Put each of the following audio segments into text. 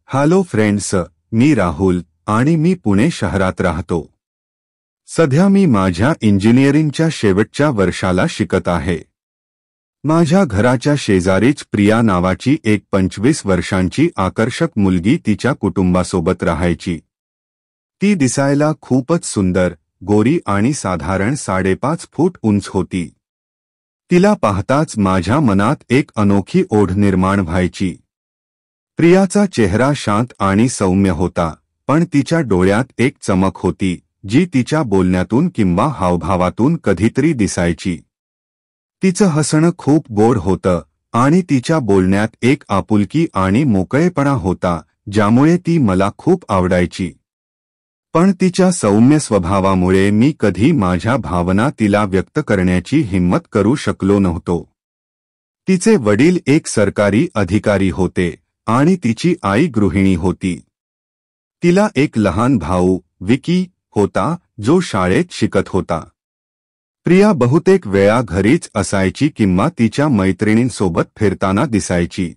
Hello friends, मी राहुल आणि मी पुणे शहरात राहतो। सध्या मी माझ्या इंजिनिअरिंगच्या शेवटच्या वर्षाला शिकत आहे। माझ्या घराच्या शेजारीच प्रिया नावाची एक 25 वर्षांची आकर्षक मुलगी तिच्या कुटुंबासोबत राहायची। ती दिसायला खूपच सुंदर, गोरी आणि साधारण 5.5 फूट उंच होती। तिला पाहताच माझ्या मनात एक अनोखी ओढ निर्माण व्हायची। प्रियाचा चेहरा शांत आणि सौम्य होता, पण तिच्या डोळ्यात एक चमक होती जी तिच्या बोलण्यातून किंवा हावभावातून कधीतरी दिसायची। तिचं हसणं खूप गोड होतं आणि तिच्या बोलण्यात एक आपुलकी आणि मोकळेपणा होता ज्यामुळे ती मला खूप आवडायची। पण तिच्या सौम्य स्वभावामुळे मी कधी माझ्या भावना तिला व्यक्त करण्याची हिम्मत करू शकलो नव्हतो। तिचे वडील एक सरकारी अधिकारी होते आणि तिची आई गृहिणी होती। तिला एक लहान भाऊ, विकी, होता जो शाळेत शिकत होता। प्रिया बहुतेक वेळा घरीच असायची किंवा तिच्या मैत्रिणींसोबत फिरताना दिसायची।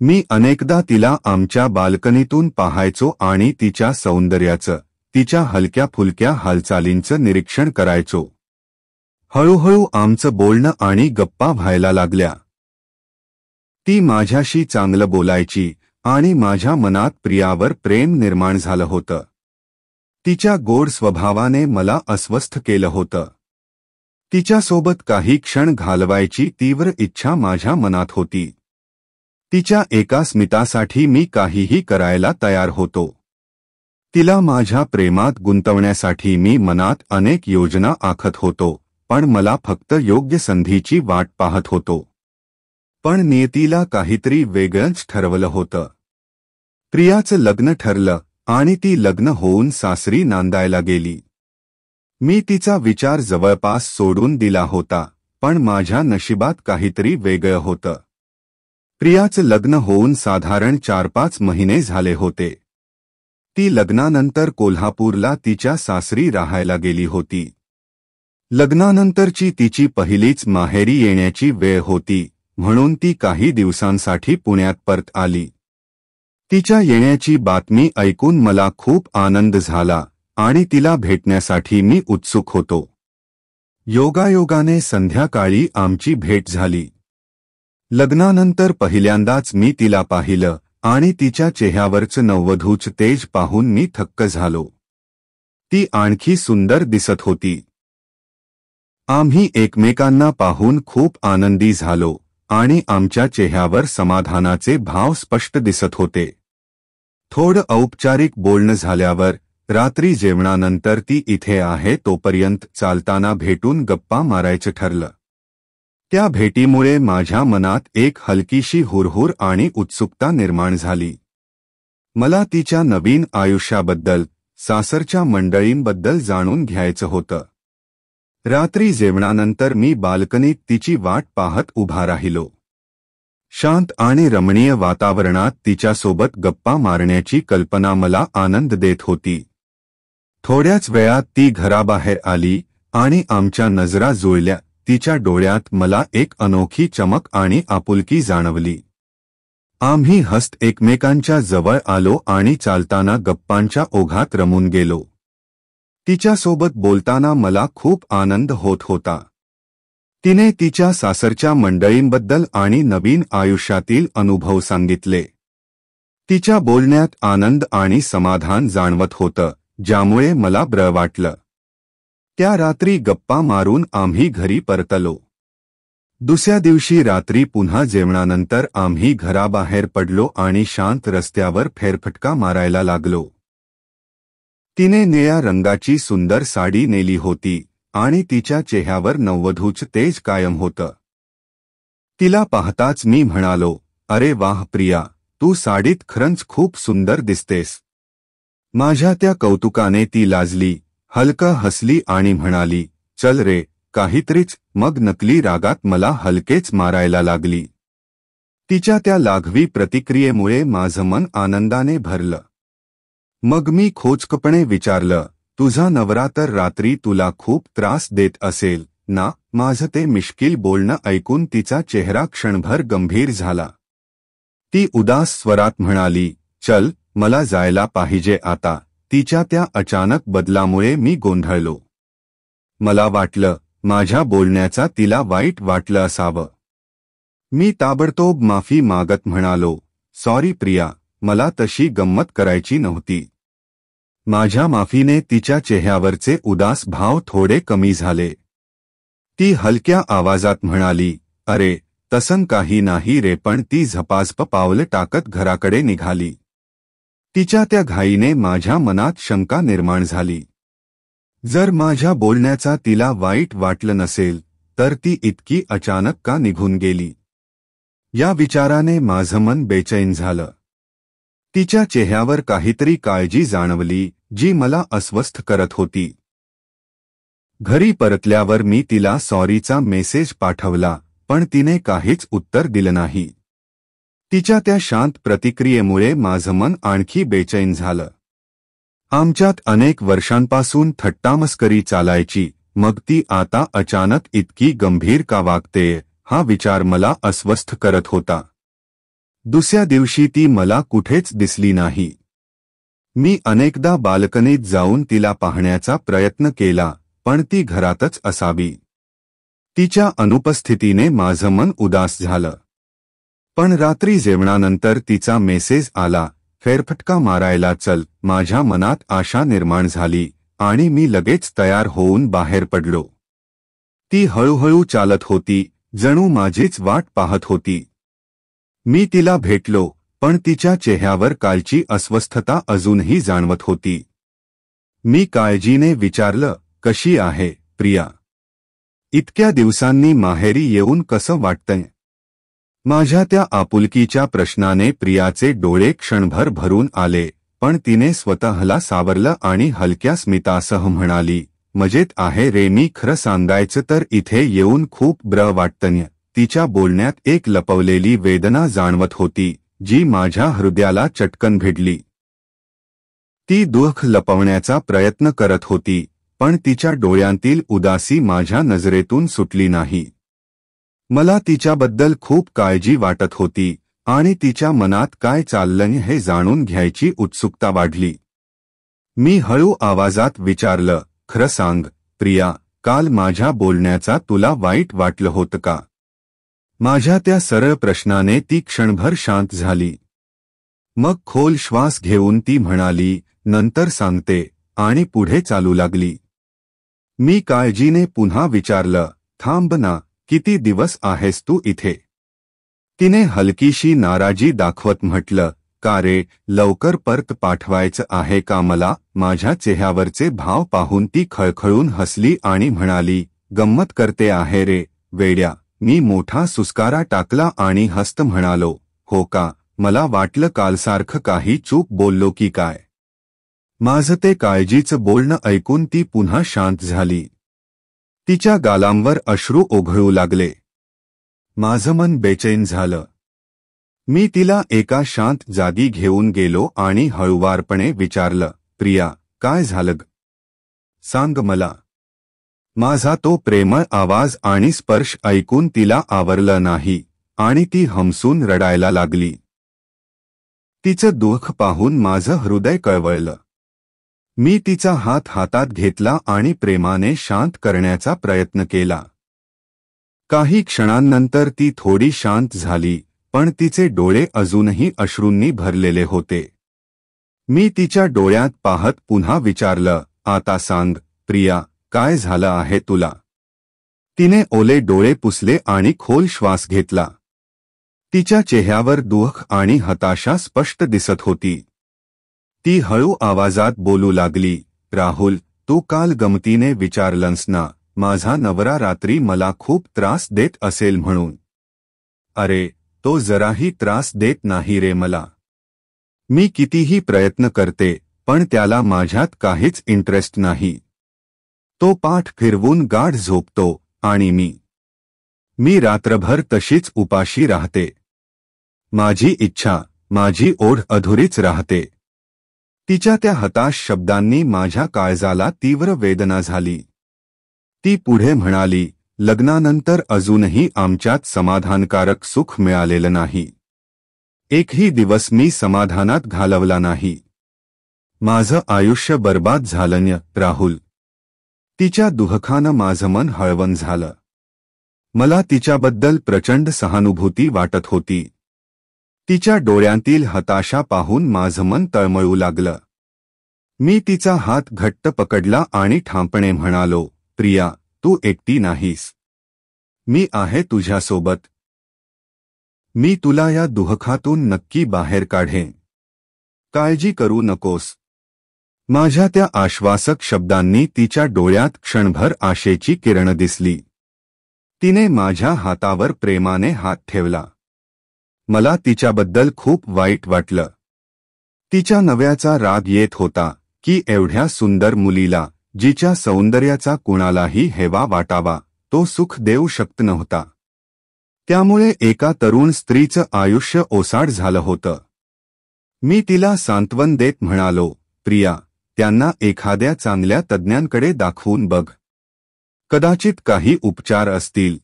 मी अनेकदा तिला आमच्या बाल्कनीतून पाहायचो आणि तिच्या सौंदर्याचं, तिच्या हलक्या-फुलक्या हालचालींचं निरीक्षण करायचो। हळूहळू आमचं बोलणं आणि गप्पा व्हायला लागल्या। ती माझ्याशी चांगलं बोलायची आणि माझ्या मनात प्रियावर प्रेम निर्माण झालं होतं। तिच्या गोड स्वभावाने मला अस्वस्थ केलं होतं। तिच्यासोबत काही क्षण घालवायची तीव्र इच्छा माझ्या मनात होती। तिच्या एका स्मितासाठी मी काहीही करायला तयार होतो। तिला माझ्या प्रेमात गुंतवण्यासाठी मी मनात अनेक योजना आखत होतो, पण मला फक्त योग्य संधीची वाट पाहत होतो। पण नियतीला काहीतरी वेगळंच ठरवलं होतं। प्रियाचं लग्न ठरलं आणि ती लग्न होऊन सासरी नांदायला गेली। मी तिचा विचार जवळपास सोडून दिला होता, पण माझ्या नशिबात काहीतरी वेगळं होतं। प्रियाचं लग्न होऊन साधारण 4-5 महिने झाले होते। ती लग्नानंतर कोल्हापूरला तिच्या सासरी राहायला गेली होती। लग्नानंतरची तिची पहिलीच माहेरी येण्याची वेळ होती, म्हणून ती काही दिवसांसाठी पुण्यात परत आली। तिच्या येण्याची बातमी ऐकून मला खूप आनंद झाला आणि तिला भेटण्यासाठी मी उत्सुक होतो। योगायोगाने संध्याकाळी आमची भेट झाली। लग्नानंतर पहिल्यांदाच मी तिला पाहिलं आणि तिच्या चेहऱ्यावरचं नववधूचं तेज पाहून मी थक्क झालो। ती आणखी सुंदर दिसत होती। आम्ही एकमेकांना पाहून खूप आनंदी झालो आणि आमच्या चेहऱ्यावर समाधानाचे भाव स्पष्ट दिसत होते। थोडं औपचारिक बोलणं झाल्यावर रात्री जेवणानंतर ती इथे आहे तोपर्यंत चालताना भेटून गप्पा मारायचं ठरलं। त्या भेटीमुळे माझ्या मनात एक हलकीशी हुरहुर आणि उत्सुकता निर्माण झाली। मला तिच्या नवीन आयुष्याबद्दल, सासरच्या मंडळींबद्दल जाणून घ्यायचं होतं। रात्री जेवणानंतर मी बाल्कनीत तिची वाट पाहत उभा राहिलो। शांत आणि रमणीय वातावरणात तिच्यासोबत गप्पा मारण्याची कल्पना मला आनंद देत होती। थोड्याच वेळात ती घराबाहेर आली आणि आमच्या नजरा जुळल्या। तिच्या डोळ्यात मला एक अनोखी चमक आणि आपुलकी जाणवली। आम्ही हसत एकमेकांच्या जवळ आलो आणि चालताना गप्पांच्या ओघात रमून गेलो। तिच्यासोबत बोलताना मला खूप आनंद होत होता। तिने तिच्या सासरच्या मंडळींबद्दल आणि नवीन आयुष्यातील अनुभव सांगितले। तिच्या बोलण्यात आनंद आणि समाधान जाणवत होतं, ज्यामुळे मला बरं वाटलं। त्या रात्री गप्पा मारून आम्ही घरी परतलो। दुसऱ्या दिवशी रात्री पुन्हा जेवणानंतर आम्ही घराबाहेर पडलो आणि शांत रस्त्यावर फेरफटका मारायला लागलो। तिने निळ्या रंगाची सुंदर साडी नेली होती आणि तिच्या चेहऱ्यावर नववधूचं तेज कायम होतं। तिला पाहताच मी म्हणालो, "अरे वाह प्रिया, तू साडीत खरंच खूप सुंदर दिसतेस." माझ्या त्या कौतुकाने ती लाजली, हलकं हसली आणि म्हणाली, "चल रे, काहीतरीच." मग नकली रागात मला हलकेच मारायला लागली। तिच्या त्या लाघवी प्रतिक्रियेमुळे माझं मन आनंदाने भरलं। मग मी खोचकपणे विचारलं, "तुझा नवरा तर रात्री तुला खूप त्रास देत असेल ना?" माझं ते मिश्किल बोलणं ऐकून तिचा चेहरा क्षणभर गंभीर झाला। ती उदास स्वरात म्हणाली, चल, मला जायला पाहिजे आता. तिच्या त्या अचानक बदलामुळे मी गोंधळलो. मला वाटलं माझ्या बोलण्याचा तिला वाईट वाटलं असावं. मी ताबडतोब माफी मागत म्हणालो, सॉरी प्रिया, मला तशी गंमत करायची नव्हती. माझ्या माफीने तिच्या चेहऱ्यावरचे उदास भाव थोडे कमी झाले. ती हलक्या आवाजात म्हणाली, अरे तसं काही नाही रे. पण ती झपाझप पावलं टाकत घराकडे निघाली. तिच्या त्या घाईने माझ्या मनात शंका निर्माण झाली. जर माझ्या बोलण्याचा तिला वाईट वाटलं नसेल तर ती इतकी अचानक का निघून गेली? या विचाराने माझं मन बेचैन झालं. तिच्या चेहऱ्यावर काहीतरी काळजी जाणवली जी मला अस्वस्थ करत होती. घरी परतल्यावर मी तिला सॉरीचा मेसेज पाठवला, पण तिने काहीच उत्तर दिलं नाही. तिच्या त्या शांत प्रतिक्रियेमुळे माझं मन आणखी बेचैन झालं. आमच्यात अनेक वर्षांपासून थट्टामस्करी चालायची, मग ती आता अचानक इतकी गंभीर का वागतेय हा विचार मला अस्वस्थ करत होता. दुसऱ्या दिवशी ती मला कुठेच दिसली नाही. मी अनेकदा बाल्कनीत जाऊन तिला पाहण्याचा प्रयत्न केला, पण ती घरातच असावी. तिच्या अनुपस्थितीने माझं मन उदास झालं. पण रात्री जेवणानंतर तिचा मेसेज आला, फेरफटका मारायला चल. माझ्या मनात आशा निर्माण झाली आणि मी लगेच तयार होऊन बाहेर पडलो. ती हळूहळू चालत होती, जणू माझीच वाट पाहत होती. मी तिला भेटलो, पण तिच्या चेहऱ्यावर कालची अस्वस्थता अजूनही जाणवत होती. मी काळजीने विचारलं, कशी आहे प्रिया? इतक्या दिवसांनी माहेरी येऊन कसं वाटतंय? माझ्या त्या आपुलकीच्या प्रश्नाने प्रियाचे डोळे क्षणभर भरून आले, पण तिने स्वतःला सावरलं आणि हलक्या स्मितासह म्हणाली, मजेत आहे रे. मी खरं सांगायचं तर इथे येऊन खूप बरं वाटतंय. तिच्या बोलण्यात एक लपवलेली वेदना जाणवत होती जी माझ्या हृदयाला चटकन भिडली. ती दुःख लपवण्याचा प्रयत्न करत होती, पण तिच्या डोळ्यांतील उदासी माझ्या नजरेतून सुटली नाही. मला तिच्याबद्दल खूप काळजी वाटत होती आणि तिच्या मनात काय चाललंय हे जाणून घ्यायची उत्सुकता वाढली. मी हळू आवाजात विचारलं, खरं सांग प्रिया, काल माझ्या बोलण्याचा तुला वाईट वाटलं होतं का? माझ्या त्या सरळ प्रश्नाने ती क्षणभर शांत झाली. मग खोल श्वास घेऊन ती म्हणाली, नंतर सांगते, आणि पुढे चालू लागली. मी काळजीने पुन्हा विचारलं, थांब ना, किती दिवस आहेस तू इथे? तिने हलकीशी नाराजी दाखवत म्हटलं, का रे, लवकर परत पाठवायचं आहे का मला? माझ्या चेहऱ्यावरचे भाव पाहून ती खळखळून हसली आणि म्हणाली, गंमत करते आहे रे वेड्या. मी मोठा सुस्कारा टाकला आणि हसत म्हणालो, हो का? मला वाटलं कालसारखं काही चूक बोललो की काय. माझं ते काळजीचं बोलणं ऐकून ती पुन्हा शांत झाली. तिच्या गालांवर अश्रू ओघळू लागले. माझं मन बेचैन झालं. मी तिला एका शांत जागी घेऊन गेलो आणि हळुवारपणे विचारलं, प्रिया, काय झालं ग? सांग मला. माझा तो प्रेमळ आवाज आणि स्पर्श ऐकून तिला आवरलं नाही आणि ती हमसून रडायला लागली. तिचं दुःख पाहून माझं हृदय कळवळलं. मी तिचा हात हातात घेतला आणि प्रेमाने शांत करण्याचा प्रयत्न केला. काही क्षणांनंतर ती थोडी शांत झाली, पण तिचे डोळे अजूनही अश्रूंनी भरलेले होते. मी तिच्या डोळ्यात पाहत पुन्हा विचारलं, आता सांग प्रिया, काय झालं आहे तुला? तिने ओले डोळे पुसले आणि खोल श्वास घेतला. तिच्या चेहऱ्यावर दुःख आणि हताशा स्पष्ट दिसत होती. ती हळू आवाजात बोलू लागली, राहुल, तू काल गमतीने विचारलंस ना, माझा नवरा रात्री मला खूप त्रास देत असेल म्हणून. अरे, तो जराही त्रास देत नाही रे मला. मी कितीही प्रयत्न करते, पण त्याला माझ्यात काहीच इंटरेस्ट नाही. तो पाठ फिरवून गाढ झोपतो आणि मी रात्रभर तशीच उपाशी राहते. माझी इच्छा, माझी ओढ अधुरीच राहते. तिच्या त्या हताश शब्दांनी माझ्या काळजाला तीव्र वेदना झाली. ती पुढे म्हणाली, लग्नानंतर अजूनही आमच्यात समाधानकारक सुख मिळालेलं नाही. एकही दिवस मी समाधानात घालवला नाही. माझं आयुष्य बर्बाद झालं राहुल. तिच्या दुःखानं माझं मन हळवण झालं. मला तिच्याबद्दल प्रचंड सहानुभूती वाटत होती. तिच्या डोळ्यांतील हताशा पाहून माझं मन तळमळू लागलं. मी तिचा हात घट्ट पकडला आणि ठामपणे म्हणालो, प्रिया, तू एकटी नाहीस. मी आहे तुझ्यासोबत. मी तुला या दुःखातून नक्की बाहेर काढेन. काळजी करू नकोस. माझ्या त्या आश्वासक शब्दांनी तिच्या डोळ्यात क्षणभर आशेची किरण दिसली. तिने माझ्या हातावर प्रेमाने हात ठेवला. मला तिच्याबद्दल खूप वाईट वाटलं. तिच्या नव्याचा राग येत होता की एवढ्या सुंदर मुलीला, जिच्या सौंदर्याचा कुणालाही हेवा वाटावा, तो सुख देऊ शकत नव्हता. त्यामुळे एका तरुण स्त्रीचं आयुष्य ओसाड झालं होतं. मी तिला सांत्वन देत म्हणालो, प्रिया, त्यांना एखाद्या चांगल्या तज्ज्ञांकडे दाखवून बघ. कदाचित काही उपचार असतील.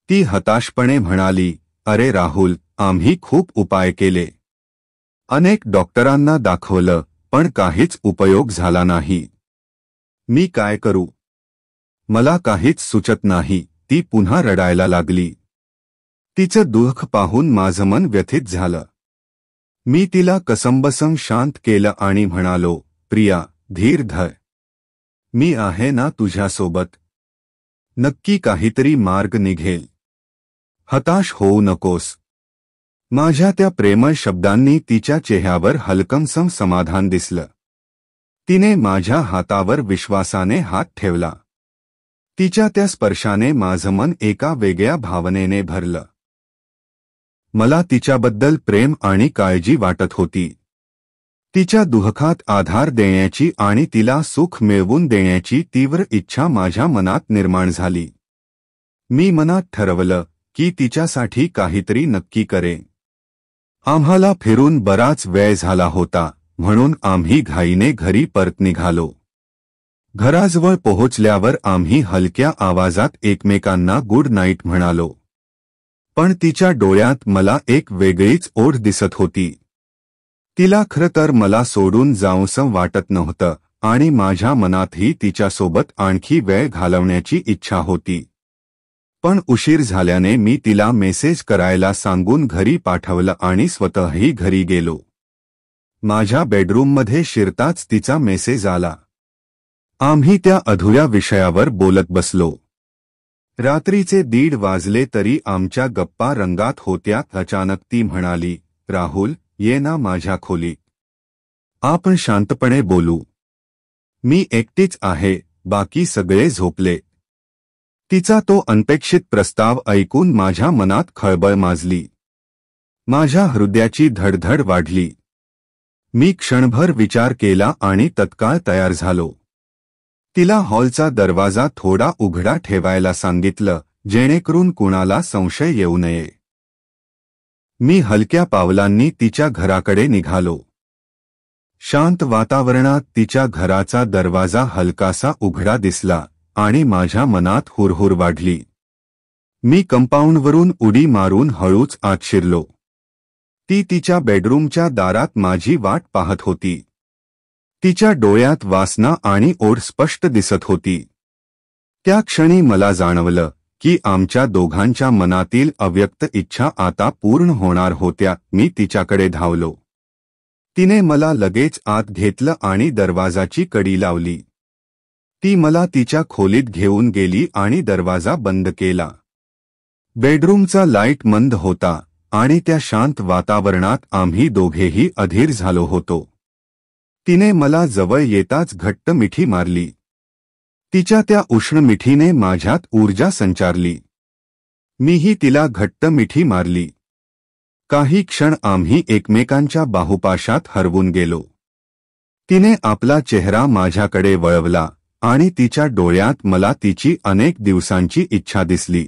ती हताशपणे म्हणाली, अरे राहुल, आम्ही खूप उपाय केले. अनेक डॉक्टरांना दाखवलं, पण काहीच उपयोग झाला नाही. मी काय करू? मला काहीच सुचत नाही. ती पुन्हा रडायला लागली. तिचं दुःख पाहून माझं मन व्यथित झालं. मी तिला कसंबसं शांत केलं आणि म्हणालो, प्रिया, धीर धर. मी आहे ना तुझ्यासोबत. नक्की काहीतरी मार्ग निघेल. हताश होऊ नकोस. माझ्या त्या प्रेमळ शब्दांनी तिच्या चेहऱ्यावर हलकंसं समाधान दिसलं. तिने माझ्या हातावर विश्वासाने हात ठेवला. तिच्या त्या स्पर्शाने माझं मन एका वेगळ्या भावनेने भरलं. मला तिच्याबद्दल प्रेम आणि काळजी वाटत होती. तिच्या दुःखात आधार देण्याची आणि तिला सुख मिळवून देण्याची तीव्र इच्छा माझ्या मनात निर्माण झाली. मी मनात ठरवलं की तिच्यासाठी काहीतरी नक्की करेन. आम्हाला फिरून बराच वेळ झाला होता, म्हणून आम्ही घाईने घरी परत निघालो. घराजवळ पोहोचल्यावर आम्ही हलक्या आवाजात एकमेकांना गुड नाईट म्हणालो. पण तिच्या डोळ्यात मला एक वेगळीच ओढ दिसत होती. तिला खरं तर मला सोडून जाऊसं वाटत नव्हतं आणि माझ्या मनातही तिच्यासोबत आणखी वेळ घालवण्याची इच्छा होती. पण उशीर झाल्याने मी तिला मेसेज करायला सांगून घरी पाठवलं आणि स्वतःही घरी गेलो. माझ्या बेडरूममध्ये शिरताच तिचा मेसेज आला. आम्ही त्या अधुऱ्या विषयावर बोलत बसलो. रात्रीचे 1:30 वाजले तरी आमच्या गप्पा रंगात होत्या. अचानक ती म्हणाली, राहुल, ये ना माझ्या खोलीत. आपण शांतपणे बोलू. मी एकटीच आहे, बाकी सगळे झोपले. तिचा तो अनपेक्षित प्रस्ताव ऐकून माझ्या मनात खळबळ माजली. माझ्या हृदयाची धडधड वाढली. मी क्षणभर विचार केला आणि तत्काळ तयार झालो. तिला हॉलचा दरवाजा थोडा उघडा ठेवायला सांगितलं, जेणेकरून कुणाला संशय येऊ नये. मी हलक्या पावलांनी तिच्या घराकडे निघालो. शांत वातावरणात तिच्या घराचा दरवाजा हलकासा उघडा दिसला आणि माझ्या मनात हुरहुर वाढली. मी कंपाऊंडवरून उडी मारून हळूच आत शिरलो. ती तिच्या बेडरूमच्या दारात माझी वाट पाहत होती. तिच्या डोळ्यात वासना आणि ओढ स्पष्ट दिसत होती. त्या क्षणी मला जाणवलं की आमच्या दोघांच्या मनातील अव्यक्त इच्छा आता पूर्ण होणार होत्या. मी तिच्याकडे धावलो. तिने मला लगेच आत घेतलं आणि दरवाजाची कडी लावली. ती मला तिच्या खोलीत घेऊन गेली आणि दरवाजा बंद केला. बेडरूमचा लाईट मंद होता आणि त्या शांत वातावरणात आम्ही दोघेही अधीर झालो होतो. तिने मला जवळ येताच घट्ट मिठी मारली. तिच्या त्या उष्ण मिठीने माझ्यात ऊर्जा संचारली. मीही तिला घट्ट मिठी मारली. काही क्षण आम्ही एकमेकांच्या बाहुपाशात हरवून गेलो. तिने आपला चेहरा माझ्याकडे वळवला आणि तिच्या डोळ्यात मला तिची अनेक दिवसांची इच्छा दिसली.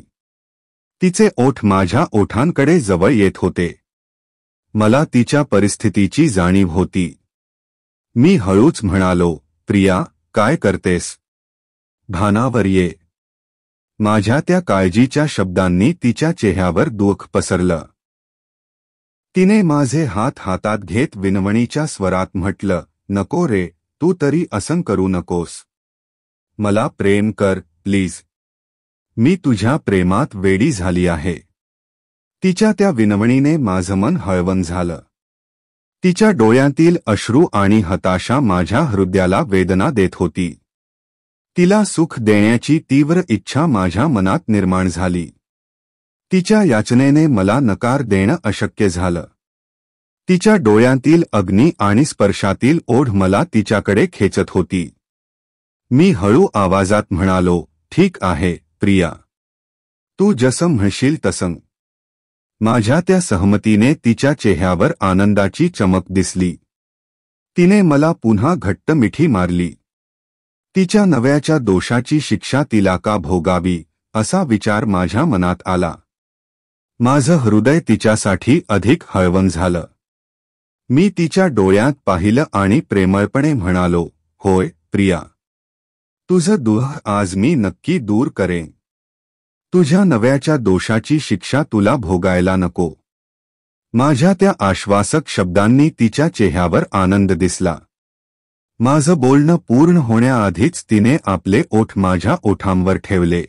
तिचे ओठ माझ्या ओठांकडे जवळ येत होते. मला तिच्या परिस्थितीची जाणीव होती. मी हळूच म्हणालो, प्रिया, काय करतेस? भानावर ये. माझ्या त्या काळजीच्या शब्दांनी तिच्या चेहऱ्यावर दुःख पसरलं. तिने माझे हात हातात घेत विनवणीच्या स्वरात म्हटलं, नको रे, तू तरी असं करू नकोस. मला प्रेम कर प्लीज. मी तुझ्या प्रेमात वेडी झाली आहे. तिच्या त्या विनवणीने माझं मन हळवण झालं. तिच्या डोळ्यातील अश्रू आणि हताशा माझ्या हृदयाला वेदना देत होती. तिला सुख देण्याची तीव्र इच्छा माझ्या मनात निर्माण झाली. तिच्या याचनेने मला नकार देणं अशक्य झालं. तिच्या डोळ्यातील अग्नी आणि स्पर्शातील ओढ मला तिच्याकडे खेचत होती. मी हळू आवाजात म्हणालो, ठीक आहे प्रिया, तू जसं म्हणशील तसं. माझ्या त्या सहमतीने तिच्या चेहऱ्यावर आनंदाची चमक दिसली. तिने मला पुन्हा घट्ट मिठी मारली. तिच्या नव्याच्या दोषाची शिक्षा तिला का भोगावी असा विचार माझ्या मनात आला. माझं हृदय तिच्यासाठी अधिक हळवण झालं. मी तिच्या डोळ्यात पाहिलं आणि प्रेमळपणे म्हणालो, होय प्रिया, तुझं दुःख आज मी नक्की दूर करेन. तुझ्या नव्याच्या दोषाची शिक्षा तुला भोगायला नको. माझ्या त्या आश्वासक शब्दांनी तिच्या चेहऱ्यावर आनंद दिसला. माझं बोलणं पूर्ण होण्याआधीच तिने आपले ओठ माझ्या ओठांवर ठेवले.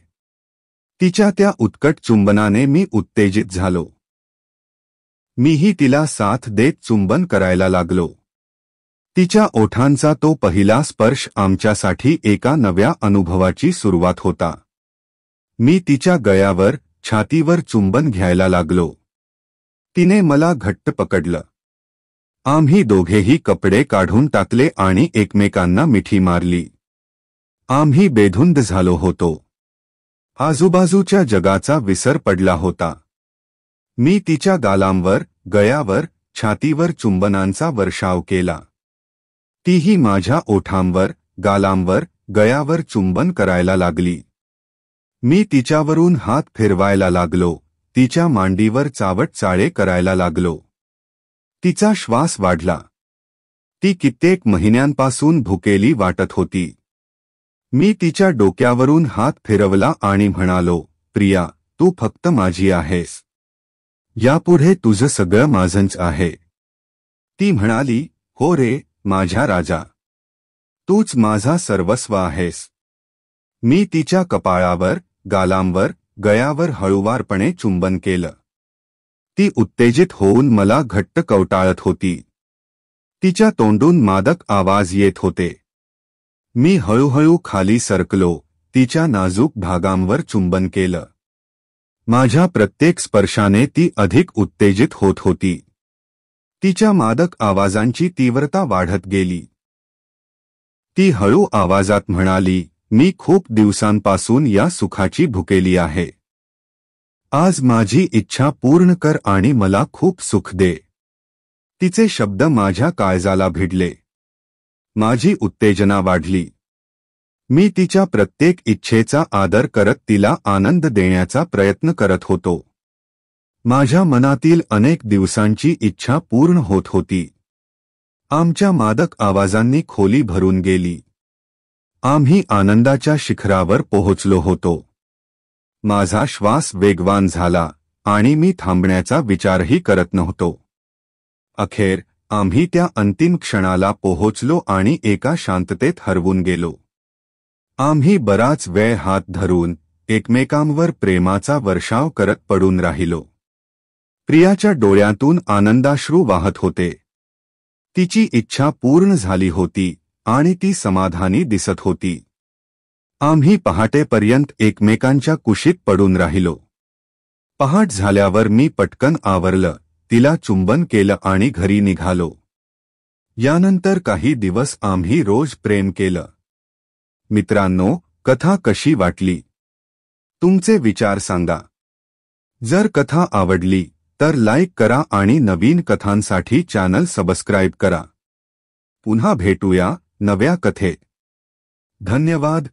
तिच्या त्या उत्कट चुंबनाने मी उत्तेजित झालो. मीही तिला साथ देत चुंबन करायला लागलो. तिच्या ओठांचा तो पहिला स्पर्श आमच्यासाठी एका नव्या अनुभवाची सुरुवात होता. मी तिच्या गळ्यावर, छातीवर चुंबन घ्यायला लागलो. तिने मला घट्ट पकडलं. आम्ही दोघेही कपडे काढून टाकले आणि एकमेकांना मिठी मारली. आम्ही बेधुंद झालो होतो. आजूबाजूच्या जगाचा विसर पडला होता. मी तिच्या गालांवर, गळ्यावर, छातीवर चुंबनांचा वर्षाव केला. तीही माझ्या ओठांवर, गालांवर, गळ्यावर चुंबन करायला लागली. मी तिच्यावरून हात फिरवायला लागलो. तिच्या मांडीवर चावट चाळे करायला लागलो. तिचा श्वास वाढला. ती कित्येक महिन्यांपासून भुकेली वाटत होती. मी तिच्या डोक्यावरून हात फिरवला आणि म्हणालो, प्रिया, तू फक्त माझी आहेस. यापुढे तुझं सगळं माझंच आहे. ती म्हणाली, हो रे माझ्या राजा, तूच माझा सर्वस्व आहेस. मी तिच्या कपाळावर, गालांवर, गळ्यावर हळुवारपणे चुंबन केलं. ती उत्तेजित होऊन मला घट्ट कवटाळत होती. तिच्या तोंडून मादक आवाज येत होते. मी हळूहळू खाली सरकलो. तिच्या नाजूक भागांवर चुंबन केलं. माझ्या प्रत्येक स्पर्शाने ती अधिक उत्तेजित होत होती. तिच्या मादक आवाजांची तीव्रता वाढत गेली. ती हळू आवाजात म्हणाली, मी खूप दिवसांपासून या सुखाची भुकेली आहे. आज माझी इच्छा पूर्ण कर आणि मला खूप सुख दे. तिचे शब्द माझ्या काळजाला भिडले. माझी उत्तेजना वाढली. मी तिच्या प्रत्येक इच्छेचा आदर करत तिला आनंद देण्याचा प्रयत्न करत होतो. माझ्या मनातील अनेक दिवसांची इच्छा पूर्ण होत होती. आमच्या मादक आवाजांनी खोली भरून गेली. आम्ही आनंदाच्या शिखरावर पोहोचलो होतो. माझा श्वास वेगवान झाला आणि मी थांबण्याचा विचारही करत नव्हतो. अखेर आम्ही त्या अंतिम क्षणाला पोहोचलो आणि एका शांततेत हरवून गेलो. आम्ही बराच वेळ हात धरून एकमेकांवर प्रेमाचा वर्षाव करत पडून राहिलो. प्रियाच्या डोळ्यातून आनंदाश्रू वाहत होते. तिची इच्छा पूर्ण झाली होती आणि ती समाधानी दिसत होती. आम्ही पहाटेपर्यंत एकमेकांच्या कुशीत पडून राहिलो. पहाट झाल्यावर मी पटकन आवरलं, तिला चुंबन केलं आणि घरी निघालो. यानंतर काही दिवस आम्ही रोज प्रेम केलं. मित्रांनो, कथा कशी वाटली? तुमचे विचार सांगा. जर कथा आवडली तर लाईक करा आणि नवीन कथांसाठी चॅनल सबस्क्राईब करा. पुन्हा भेटूया नव्या कथेत. धन्यवाद.